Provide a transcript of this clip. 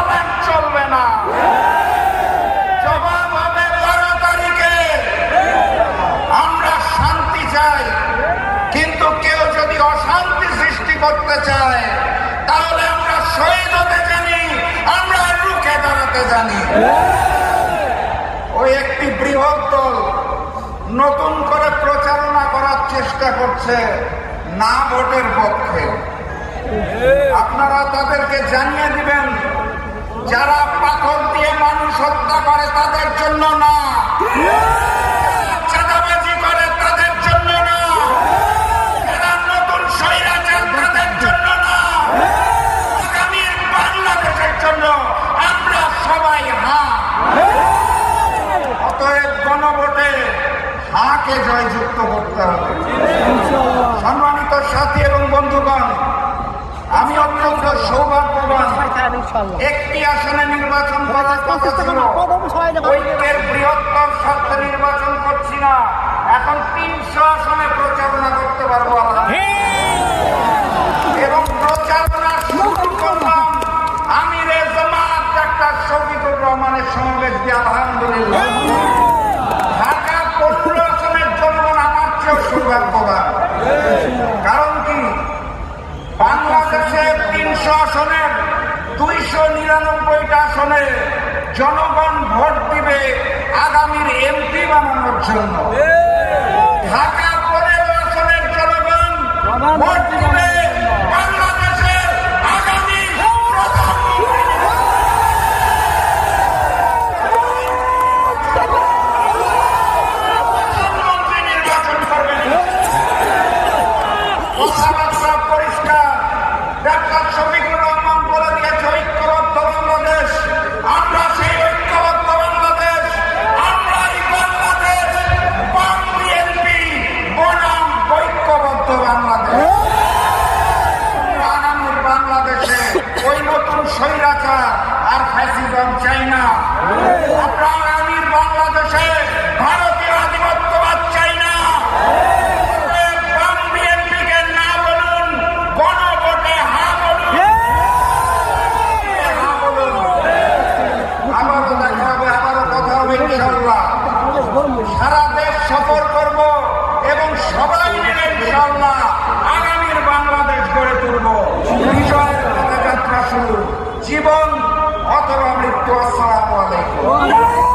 পালান চলবে না। জবাব হবে 12 তারিখে। আমরা শান্তি চাই, কিন্তু কেউ যদি অশান্তি সৃষ্টি করতে চায় তাহলে আমরা শহীদ হতে জানি, আমরা রুখে দাঁড়াতে জানি। ওই একটি বৃহৎ দল নতুন করে প্রচারণা করার চেষ্টা করছে না ভোটের পক্ষে। আপনারা তাদেরকে জানিয়ে দিবেন, যারা পাথর দিয়ে মানুষ হত্যা করে তাদের জন্য না, চাঁদাবাজি করে তাদের জন্য না, যারা নতুন স্বৈরাচার তাদের জন্য না, আগামীর বাংলাদেশের জন্য আমরা সবাই হ্যাঁ। অতএব গণভোটে হাকে জয়যুক্ত করতে হবে। সম্মানিত সাথী এবং বন্ধুগণ, আমি অত্যন্ত সৌভাগ্যবান। একটি আসনে নির্বাচন করার কথা ছিল, ঐক্যের বৃহত্তর স্বার্থে নির্বাচন করছি না, এখন 300 আসনে প্রচারণা করতে পারবো এবং প্রচারণা শুরু করলাম আমিরে জামাত ডাক্তার শফিকুর রহমানের সমাবেশ দিয়ে। আলহামদুলিল্লাহ, ঢাকা 15 আসনের জনগণ আমার চেয়েও সৌভাগ্যবান। কারণ কি, বাংলাদেশের 300 আসনের 299টা আসনে জনগণ ভোট দিবে আগামীর এমপি বানানোর জন্য। ঢাকা 15 আসনের জনগণ ভোট দিবে বাংলাদেশের আগামী প্রধানমন্ত্রী নির্বাচন করবেন। কথাবার্তা পরিষ্কার, ডাক্তার শফিকুর রহমান বলে দিয়েছে ঐক্যবদ্ধ বাংলাদেশ। আমরা সেই ঐক্যবদ্ধ বাংলাদেশ, আমরাই বাংলাদেশ, বাম বিএনপি বনাম ঐক্যবদ্ধ বাংলাদেশ। আগামীর বাংলাদেশে ওই নতুন স্বৈরাচার আর ফ্যাসিজম চাই না। আমরা আগামীর বাংলাদেশে ভারতীয় আধিপত্যবাদ চাই না। বাম বিএনপিকে না বলুন, গণভোটে হ্যাঁ বলুন। হ্যাঁ বলুন। আবারও দেখা হবে, আবারও কথা হবে ইনশাআল্লাহ। সারা দেশ সফর করব এবং সবাই মিলে ইনশাআল্লাহ আগামীর বাংলাদেশ গড়ে তুলব। বিজয়ের পথযাত্রা শুরু, জীবন অথবা মৃত্যু। আসসালামু আলাইকুম।